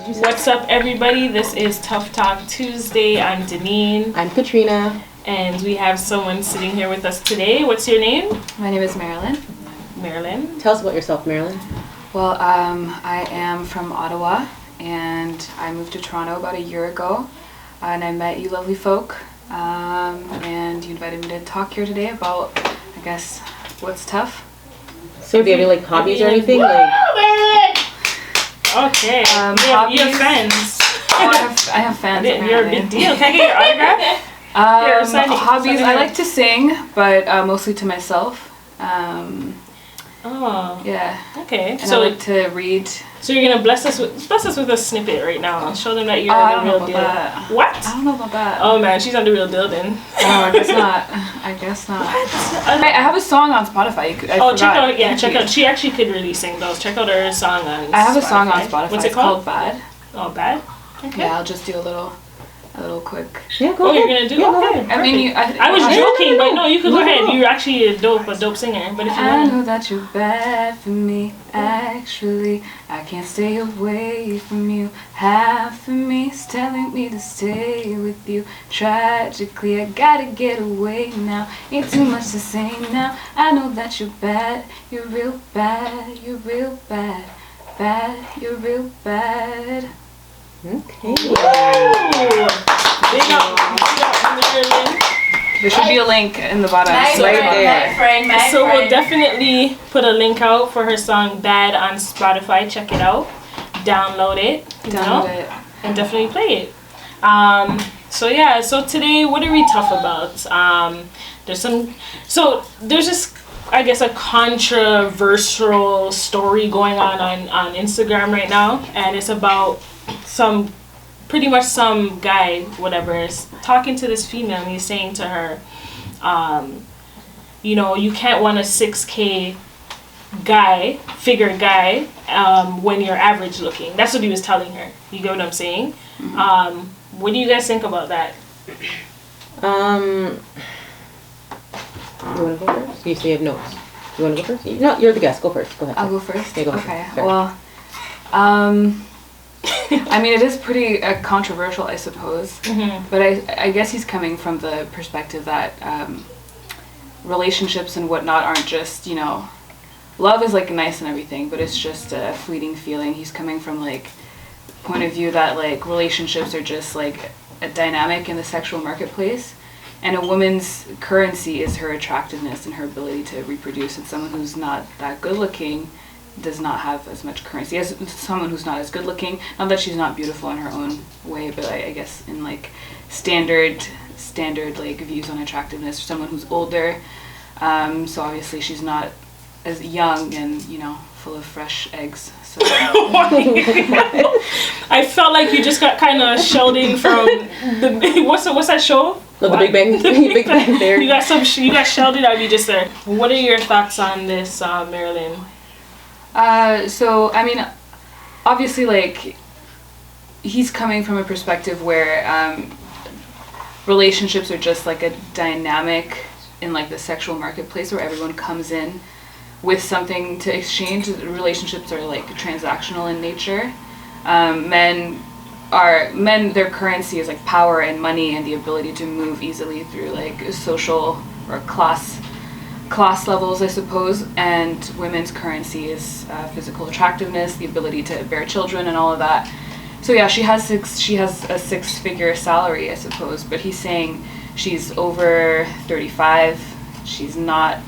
What's up, everybody? This is Tuff Talk Tuesday. I'm Denean. I'm Katrina. And we have someone sitting here with us today. What's your name? My name is Mariline. Mariline. Tell us about yourself, Mariline. Well, I am from Ottawa, and I moved to Toronto about a year ago. And I met you lovely folk, and you invited me to talk here today about, I guess, what's tough. So do you have any hobbies or anything? Okay. Hobbies. You have fans. I have fans. You're a big deal. Can I get your autograph? Hobbies. I like to sing, but mostly to myself. Yeah. Okay. And I like to read. So you're gonna bless us with a snippet right now. Show them that you're the real deal. That. What? I don't know about that. Oh man, she's on the real deal then. Oh, I guess not. I guess not. What? I have a song on Spotify. Check out. She actually could really sing those. Check out her song on Spotify. I have a song on Spotify. What's it called? It's called Bad. Oh, Bad? Okay. Yeah, I'll just do a little quick. Yeah, go ahead. You're gonna do? Yeah, okay. go I mean, I was joking, but no, you could go ahead. You're actually a dope singer. But if you I know that you're bad for me. Actually, I can't stay away from you. Half of me's telling me to stay with you. Tragically, I gotta get away now. Ain't too much to say now. I know that you're bad. You're real bad. You're real bad. Bad. You're real bad. Okay. There should be a link in the bottom. So we'll definitely put a link out for her song Bad on Spotify. Check it out. Download it. And definitely play it. So today, what are we tough about? There's this, I guess, a controversial story going on Instagram right now, and it's about some guy, whatever, is talking to this female, and he's saying to her, you can't want a 6K figure guy, when you're average looking. That's what he was telling her. You get what I'm saying? Mm-hmm. What do you guys think about that? You want to go first? You say you have notes. You want to go first? No, you're the guest. Go first. Go ahead. I'll go first? Okay, go okay. First. Well, I mean, it is pretty controversial, I suppose. Mm-hmm. But I guess he's coming from the perspective that relationships and whatnot aren't just, love is nice and everything, but it's just a fleeting feeling. He's coming from point of view that relationships are just a dynamic in the sexual marketplace, and a woman's currency is her attractiveness and her ability to reproduce. And someone who's not that good looking does not have as much currency as someone who's not as good looking. Not that she's not beautiful in her own way, but I guess in standard views on attractiveness, for someone who's older, so obviously she's not as young and full of fresh eggs. So I felt like you just got kind of shelding from the what's that show? The Big Bang. Big Bang Theory. You got shelded out of you just there. What are your thoughts on this, Mariline? So, I mean, obviously, he's coming from a perspective where relationships are just a dynamic in the sexual marketplace where everyone comes in with something to exchange. Relationships are transactional in nature. Men, their currency is power and money and the ability to move easily through social or class levels, I suppose, and women's currency is physical attractiveness, the ability to bear children, and all of that. So yeah, she has a 6-figure salary, I suppose, but he's saying she's over 35. She's not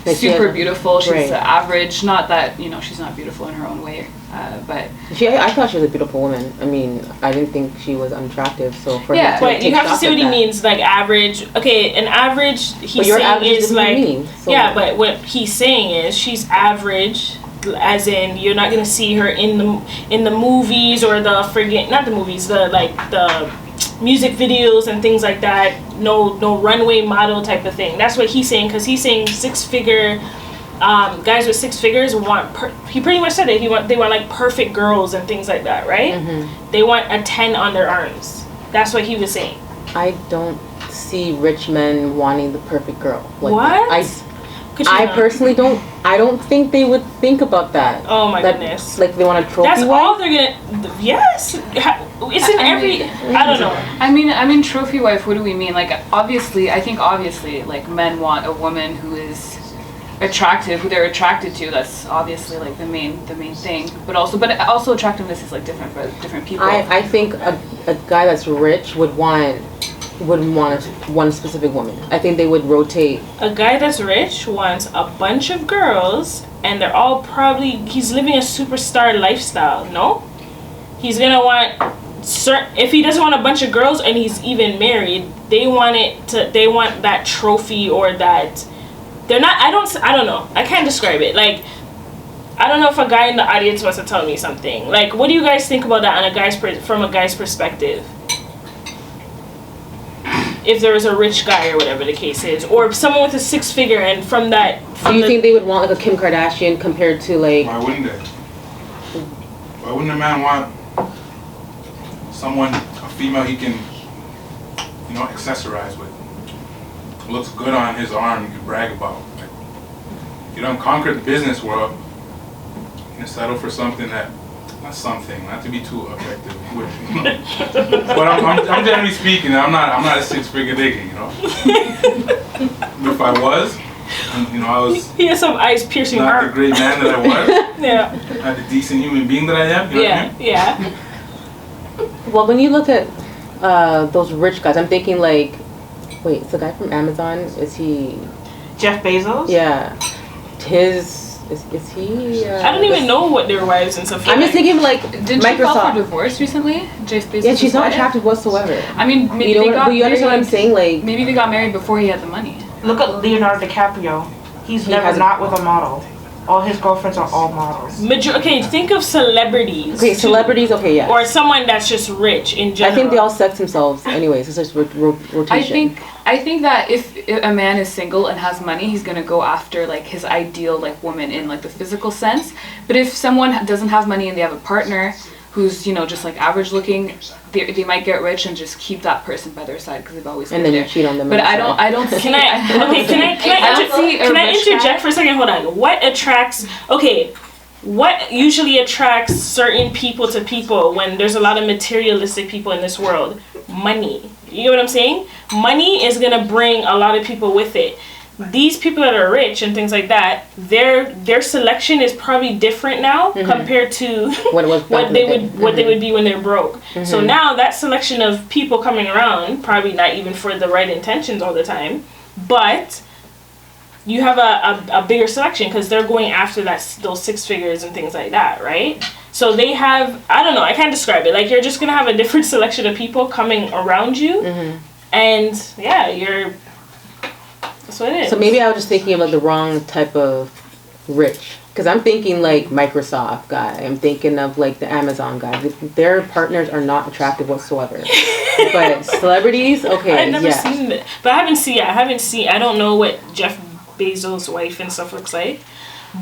super beautiful. She's average. Not that she's not beautiful in her own way, but I thought she was a beautiful woman. I mean, I didn't think she was unattractive. So for him to but you have to see what he means. Average. Okay, an average. He's saying average is but what he's saying is she's average, as in you're not gonna see her in the movies or the music videos and things like that. No runway model type of thing. That's what he's saying, because he's saying 6-figure guys with 6 figures he pretty much said it. They want perfect girls and things like that, right? Mm-hmm. They want a 10 on their arms. That's what he was saying. I don't see rich men wanting the perfect girl. What? I personally don't. I don't think they would think about that. Oh my goodness! Like they want a trophy. That's wife? all they're gonna. Yes, it's in every. I don't know. I mean, trophy wife. What do we mean? Like, obviously, like men want a woman who is attractive, who they're attracted to. That's obviously like the main thing. But also attractiveness is like different for different people. I think a guy that's rich wouldn't want one specific woman. I think they would rotate. A guy that's rich wants a bunch of girls, and they're all probably, he's living a superstar lifestyle. No, he's gonna want if he doesn't want a bunch of girls and he's even married, they want that trophy or that. They're not. I don't know. I can't describe it. Like, I don't know if a guy in the audience wants to tell me something. Like, what do you guys think about that from a guy's perspective? If there was a rich guy or whatever the case is, or someone with a 6-figure, and from that. Do you think they would want like a Kim Kardashian compared to like? Why wouldn't they? Why wouldn't a man want a female he can, accessorize with? Looks good on his arm, you can brag about. Like, you don't conquer the business world. You settle for something that. Not to be too objective, but I'm generally speaking. I'm not a 6-figure nigga, If I was, I was. He has some eyes piercing. Not the great man that I was. Yeah. Not the decent human being that I am. You know what I mean? Yeah. Well, when you look at those rich guys, I'm thinking like, wait, it's the guy from Amazon. Is he? Jeff Bezos. Yeah. Is he? I don't even know what their wives and stuff. I'm just thinking like Didn't Microsoft. she file for divorce recently? Jeff Bezos. Yeah, she's not attractive whatsoever. I mean, maybe you understand what I'm saying? Like, maybe they got married before he had the money. Look at Leonardo DiCaprio. He's never not with a model. All his girlfriends are all models. Okay, think of celebrities. Okay, celebrities. Okay, yeah. Or someone that's just rich in general. I think they all sex themselves, anyways. It's just rotation. I think that if a man is single and has money, he's gonna go after like his ideal like woman in like the physical sense. But if someone doesn't have money and they have a partner who's just like average looking, they might get rich and just keep that person by their side because they've always been there. And then you cheat on them. But I don't see. Can I interject for a second? Hold on. What usually attracts certain people to people when there's a lot of materialistic people in this world? Money. You get what I'm saying? Money is gonna bring a lot of people with it. These people that are rich and things like that, their selection is probably different now compared to what they would be when they're broke. So now that selection of people coming around, probably not even for the right intentions all the time, but you have a bigger selection because they're going after those 6 figures and things like that, right? So they have, I don't know, I can't describe it. Like, you're just gonna have a different selection of people coming around you, and yeah, that's what it is. So maybe I was just thinking of like the wrong type of rich, because I'm thinking like Microsoft guy. I'm thinking of like the Amazon guy. Their partners are not attractive whatsoever. But celebrities, okay, I've never seen it, but I haven't seen. I don't know what Jeff Bezos' wife and stuff looks like,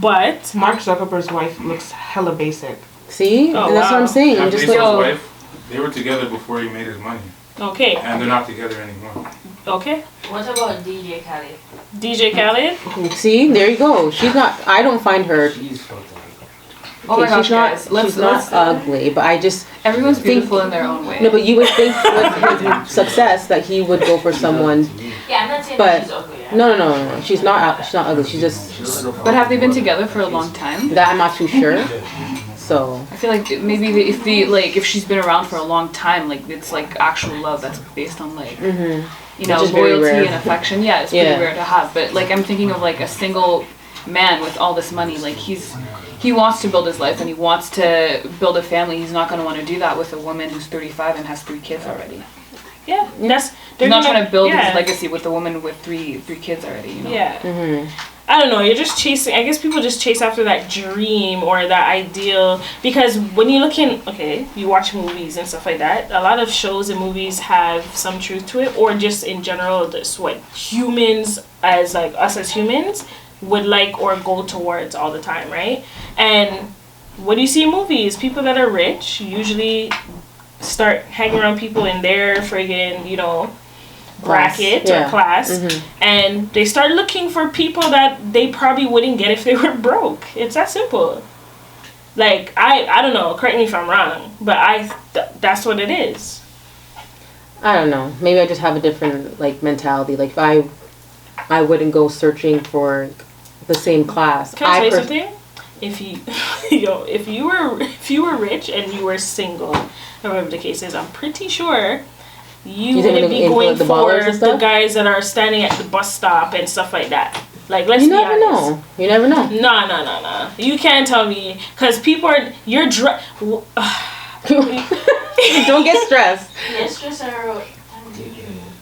but Mark Zuckerberg's wife looks hella basic. See, that's what I'm saying. I'm just Bezos' wife, they were together before he made his money. Okay. And they're not together anymore. Okay. What about DJ Khaled? DJ Khaled? See, there you go. She's not. I don't find her. Oh my gosh, guys. She's not ugly, but I just. Everyone's beautiful in their own way. No, but you would think with his success that he would go for someone. Yeah, I'm not saying that she's ugly. No. She's not ugly. She's just. But have they been together for a long time? That I'm not too sure. So. I feel like maybe if she's been around for a long time, like it's like actual love that's based on like. Loyalty and affection. Yeah, it's pretty rare to have. But like I'm thinking of like a single man with all this money. Like he wants to build his life and he wants to build a family. He's not going to want to do that with a woman who's 35 and has 3 kids already. Yeah, they're not trying to build his legacy with a woman with three kids already. Yeah. I don't know, you're just chasing, I guess people just chase after that dream or that ideal, because when you look you watch movies and stuff like that, a lot of shows and movies have some truth to it, or just in general, this what humans, as like us as humans, would like or go towards all the time, right? And what do you see in movies? People that are rich usually start hanging around people in their friggin', bracket or class, and they start looking for people that they probably wouldn't get if they were broke. It's that simple. Like, I don't know, correct me if I'm wrong, but that's what it is. I don't know. Maybe I just have a different, like, mentality. Like, if I wouldn't go searching for the same class. Can I tell you something? If you, if you were rich and you were single, whatever the case is, I'm pretty sure you wouldn't be going for the guys that are standing at the bus stop and stuff like that. Like, let's be honest. You never know. No. You can't tell me, because people are, don't get stressed.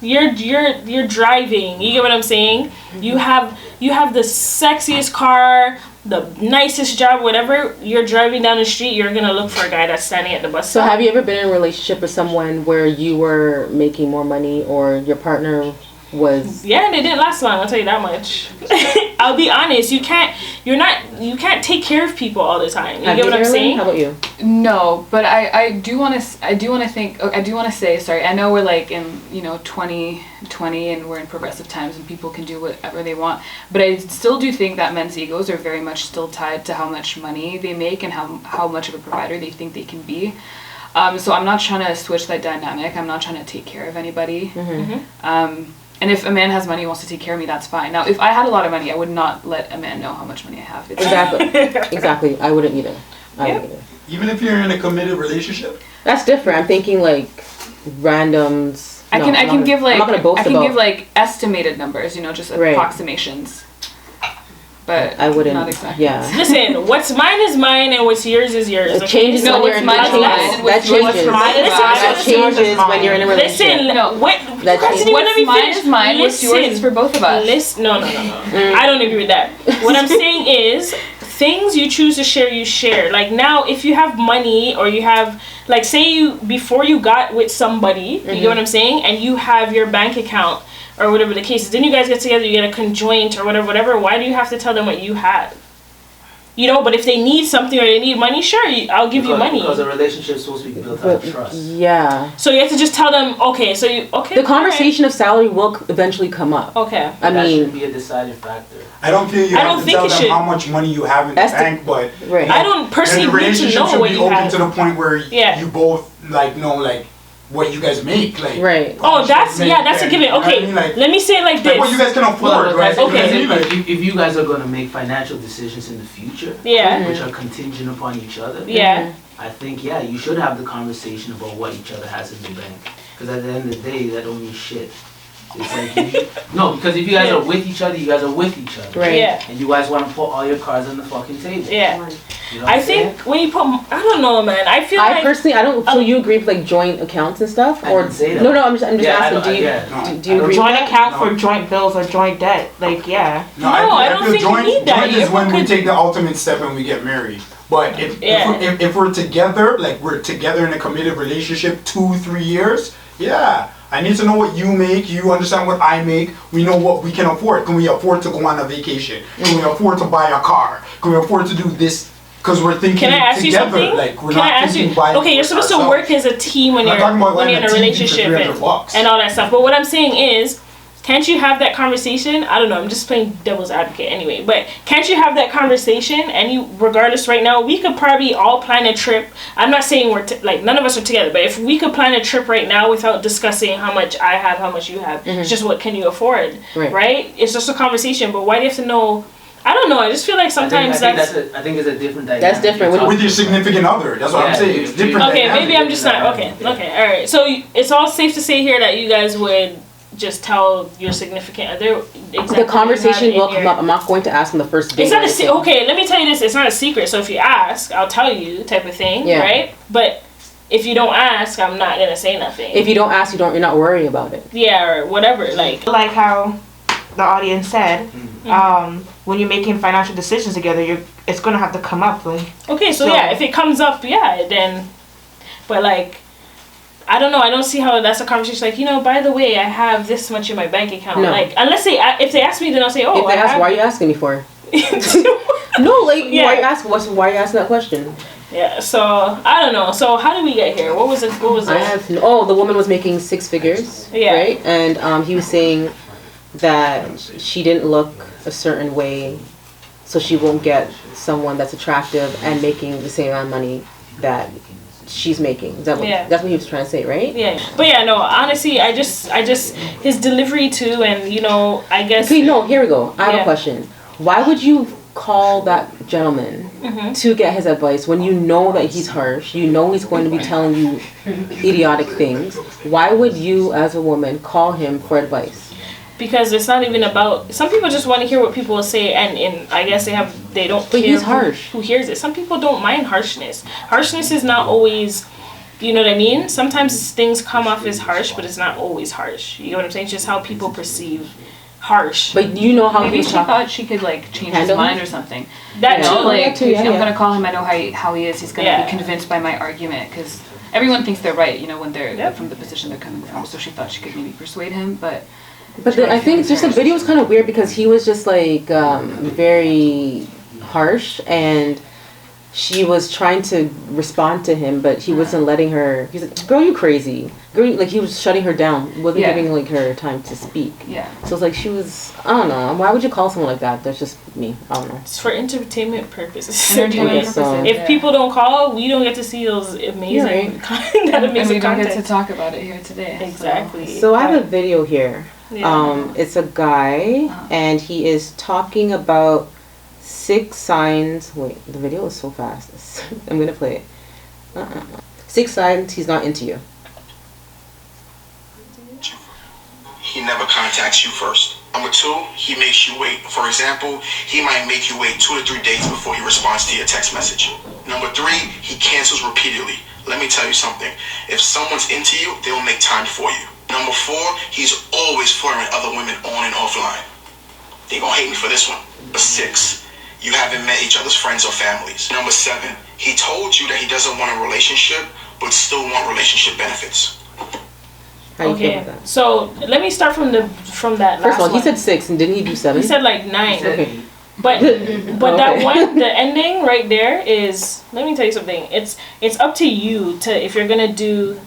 You're driving. You get what I'm saying? You have the sexiest car, the nicest job, whatever. You're driving down the street, you're gonna look for a guy that's standing at the bus stop. So have you ever been in a relationship with someone where you were making more money or your partner was? Yeah, and it didn't last long, I'll tell you that much. I'll be honest, you can't take care of people all the time. You get what I'm saying? How about you? No, but I do want to say, sorry, I know we're like in 2020 and we're in progressive times and people can do whatever they want, but I still do think that men's egos are very much still tied to how much money they make and how much of a provider they think they can be. So I'm not trying to switch that dynamic. I'm not trying to take care of anybody. And if a man has money and wants to take care of me, that's fine. Now, if I had a lot of money, I would not let a man know how much money I have. Exactly. I wouldn't either. Even if you're in a committed relationship? That's different. I'm thinking like randoms. I can give like estimated numbers, just approximations. But I wouldn't. Not exactly. Yeah. Listen, what's mine is mine, and what's yours is yours. It changes when you're in a relationship. That changes when you're in a relationship. Listen, what's mine is mine. What's yours is for both of us. No. I don't agree with that. What I'm saying is, things you choose to share, you share. Like, now, if you have money or you have, like, say before you got with somebody, you get what I'm saying, and you have your bank account or whatever the case is, then you guys get together, you get a conjoint or whatever, why do you have to tell them what you have? But if they need something or they need money, sure, I'll give you money. Because a relationship is supposed to be built out of trust. Yeah. So you have to just tell them, the conversation of salary will eventually come up. Okay. That shouldn't be a deciding factor. I don't feel you have to tell them how much money you have in the bank, but I don't personally need to know what you have. The relationship should be open to the point where you both know what you guys make, that's a given. Okay, let me say it like this. What you guys can afford, right? Okay. If you guys are going to make financial decisions in the future, which are contingent upon each other, I think you should have the conversation about what each other has in the bank. Because at the end of the day, that don't mean shit. It's like because if you guys are with each other, you guys are with each other. Right. Yeah. And you guys want to put all your cards on the fucking table. Yeah. You know I think when you put, I don't know, man. I feel I personally, I don't. So you agree with like joint accounts and stuff, or say that. No, I'm just asking. Do you agree? Joint account for joint bills or joint debt, No, I don't think you need that. Joint is when we take the ultimate step and we get married. But if we're together, we're together in a committed relationship, 2-3 years, I need to know what you make, you understand what I make, we know what we can afford. Can we afford to go on a vacation? Can we afford to buy a car? Can we afford to do this? Because we're thinking together. Can I ask you something? We're not thinking by okay, you're supposed to work as a team when you're in a relationship and all that stuff. But what I'm saying is, can't you have that conversation? I don't know, I'm just playing devil's advocate anyway, but can't you have that conversation and regardless right now, we could probably all plan a trip. I'm not saying none of us are together, but if we could plan a trip right now without discussing how much I have, how much you have, it's just what can you afford, right? It's just a conversation, but why do you have to know? I don't know, I just feel like sometimes I think it's a different dynamic. That's different. With your significant other, that's what I'm saying. It's different. Okay, maybe I'm just not, okay, alright. So it's all safe to say here that you guys would just tell your significant other exactly the conversation will come up. I'm not going to ask them the first date. It's not okay, let me tell you this, it's not a secret. So if you ask, I'll tell you type of thing, right? But if you don't ask, I'm not gonna say nothing. If you don't ask, you're not worried about it. Yeah, or whatever. Like how the audience said, when you're making financial decisions together, it's gonna have to come up. Okay, so if it comes up, then, but I don't know. I don't see how that's a conversation. By the way, I have this much in my bank account. No. Unless if they ask me, then I'll say, if they ask, why are you asking me for? No, why are you asking that question? Yeah, so I don't know. So how did we get here? What was it? The woman was making 6 figures, right? And he was saying that she didn't look a certain way, so she won't get someone that's attractive and making the same amount of money that she's making. Is that what, that's what he was trying to say, right? Yeah. But yeah, no, honestly, I just his delivery too, and I guess. Okay, no, here we go. I have a question. Why would you call that gentleman to get his advice when you know that he's harsh, you know he's going to be telling you idiotic things? Why would you as a woman call him for advice? Because it's not even about, some people just want to hear what people will say, and I guess they don't but care he's harsh. Who hears it. Some people don't mind harshness. Harshness is not always, you know what I mean? Sometimes things come off as harsh, but it's not always harsh. You know what I'm saying? It's just how people perceive harsh. But you know how maybe she thought she could change his mind or something. That too. I'm gonna call him. I know how he is. He's gonna be convinced by my argument because everyone thinks they're right. When they're from the position they're coming from. So she thought she could maybe persuade him, but I think just the video was kind of weird because he was just very harsh, and she was trying to respond to him, but he wasn't letting her. He's like, "Girl, you crazy." Girl, he was shutting her down, wasn't giving her time to speak. Yeah. So it's she was. I don't know. Why would you call someone like that? That's just me. I don't know. It's for entertainment purposes. If people don't call, we don't get to see those amazing content. And we don't get to talk about it here today. Exactly. So I have a video here. Yeah. It's a guy, and he is talking about 6 signs. Wait, the video is so fast. I'm gonna play it. 6 signs he's not into you. He never contacts you first. Number 2, he makes you wait. For example, he might make you wait 2 to 3 days before he responds to your text message. Number 3, he cancels repeatedly. Let me tell you something. If someone's into you, they'll make time for you. Number 4, he's always flirting with other women on and offline. They gonna hate me for this one. Number 6, you haven't met each other's friends or families. Number 7, he told you that he doesn't want a relationship, but still want relationship benefits. Okay, so let me start from that last First of all, one. he said 6, and didn't he do 7? He said 9. Okay. But that one, the ending right there is, let me tell you something. It's up to you if you're gonna do.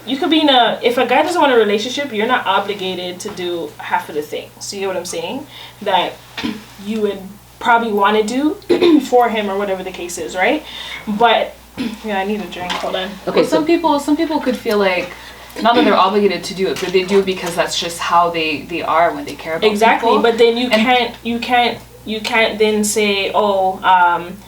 You could be if a guy doesn't want a relationship, you're not obligated to do half of the things. So you get what I'm saying? That you would probably want to do for him or whatever the case is, right? But I need a drink. Hold on. Okay. Well, some people could feel like not that they're obligated to do it, but they do because that's just how they are when they care about people. But then you can't then say, I'm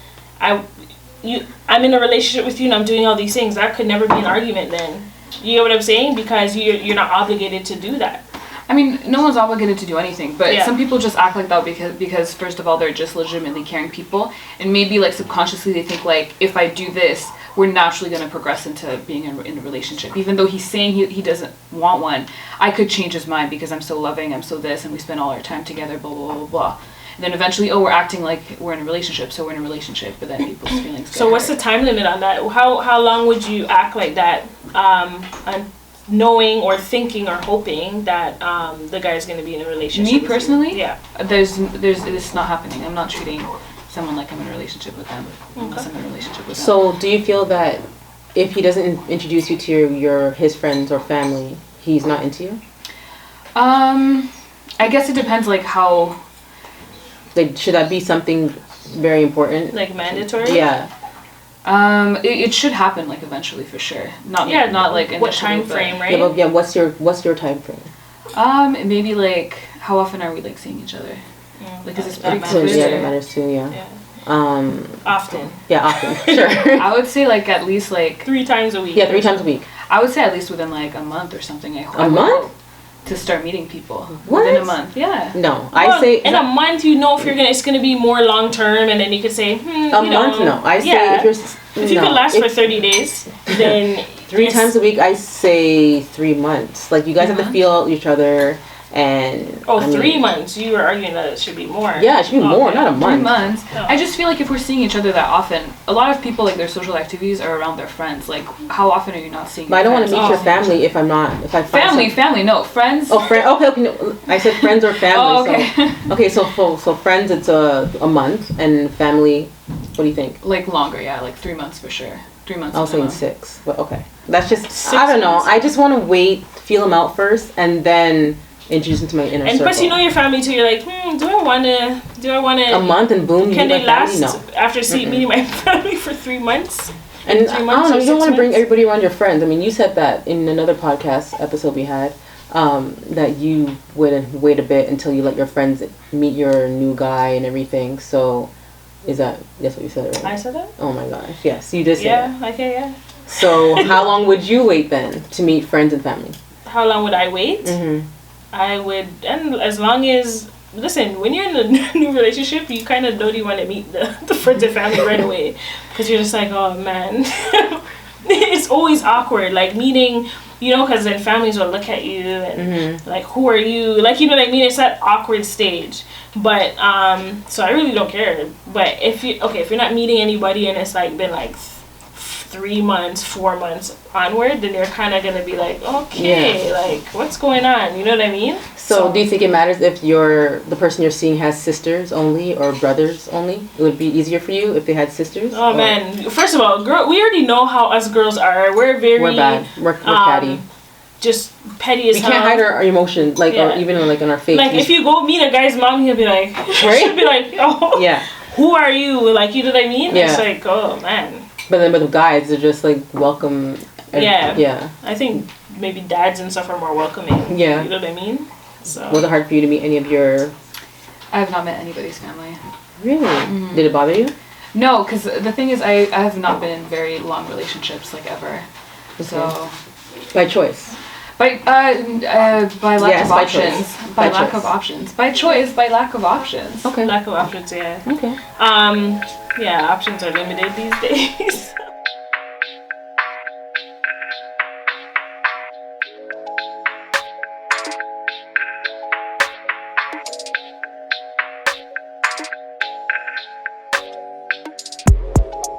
in a relationship with you and I'm doing all these things. That could never be an argument then. You know what I'm saying? Because you're not obligated to do that. I mean, no one's obligated to do anything, but some people just act like that because first of all, they're just legitimately caring people, and maybe subconsciously they think if I do this, we're naturally going to progress into being in a relationship. Even though he's saying he doesn't want one, I could change his mind because I'm so loving, I'm so this, and we spend all our time together, blah, blah, blah, blah. And then eventually, we're acting like we're in a relationship, so we're in a relationship, but then people's feelings get So what's hurt. the time limit on that? How long would you act like that, knowing or thinking or hoping that the guy's going to be in a relationship? Me personally? Yeah. It's not happening. I'm not treating someone like I'm in a relationship with them unless I'm in a relationship with them. So do you feel that if he doesn't introduce you to his friends or family, he's not into you? I guess it depends how... should that be something very important? Mandatory? Yeah. It should happen eventually for sure. Not initially. What time frame, right? Yeah, what's your time frame? Maybe how often are we seeing each other? Is this pretty close? Yeah, that matters too. Yeah. Often. Yeah, often. Sure. I would say at least 3 times a week. Yeah, 3 times a week. I would say at least within a month or something. I hope. A month? To start meeting people. What? Within a month. Yeah. No, I say in a month. It's gonna be more long term, and then you could say a month. No, I say if you could last for 30 days, then 3 times a week. I say 3 months. You guys have to feel each other. And 3 months. You were arguing that it should be more. Yeah, it should be more, not a month. 3 months. Oh. I just feel if we're seeing each other that often, a lot of people their social activities are around their friends. How often are you not seeing? But I don't want to meet your family if I'm not. If I find family, no friends. Oh, friend. Okay, no, I said friends or family. Oh, okay. So friends, it's a month, and family. What do you think? Like longer, yeah, like 3 months for sure. 3 months. I was saying 6, but okay. That's just, I don't know. I just want to wait, feel them out first, and then introduce them to my inner circle. And plus, you know your family too. You're like, do I want to? A month and boom, can they last after Mm-mm. meeting my family for 3 months? And I don't know, you don't want to bring everybody around your friends. I mean, you said that in another podcast episode we had, that you would wait a bit until you let your friends meet your new guy and everything. So, that's what you said, right? I said that? Oh my gosh, yes, you did say that. Yeah, okay, yeah. So, how long would you wait then to meet friends and family? How long would I wait? Mm-hmm. I would, and as long as, listen, when you're in a new relationship, you kind of don't even want to meet the friends and family right away. Because you're just like, oh man. It's always awkward, like meeting, you know, because then families will look at you and like, who are you? Like, you know what I mean? It's that awkward stage. But, so I really don't care. But if you're not meeting anybody and it's like been like 3 months, 4 months onward, then you're kind of gonna be like, okay, like what's going on? You know what I mean? So do you think it matters if the person you're seeing has sisters only or brothers only? It would be easier for you if they had sisters? Oh man, first of all, girl, we already know how us girls are. We're bad. We're catty. Just petty as hell. We can't hide our emotions, like or even like on our face. Like if you go meet a guy's mom, he'll be like, she'll be like, oh, yeah, who are you? Like, you know what I mean? Yeah. It's like, oh man. But then with the guys, they're just like welcome. Yeah. I think maybe dads and stuff are more welcoming. Yeah. You know what I mean? So. Was it hard for you to meet any of your? I have not met anybody's family. Really? Mm-hmm. Did it bother you? No, because the thing is, I have not been in very long relationships, like ever. Okay. So. By choice. By lack of options. Choice. By lack of options. By choice, by lack of options. Okay. Lack of options, yeah. Okay. Yeah, options are limited these days.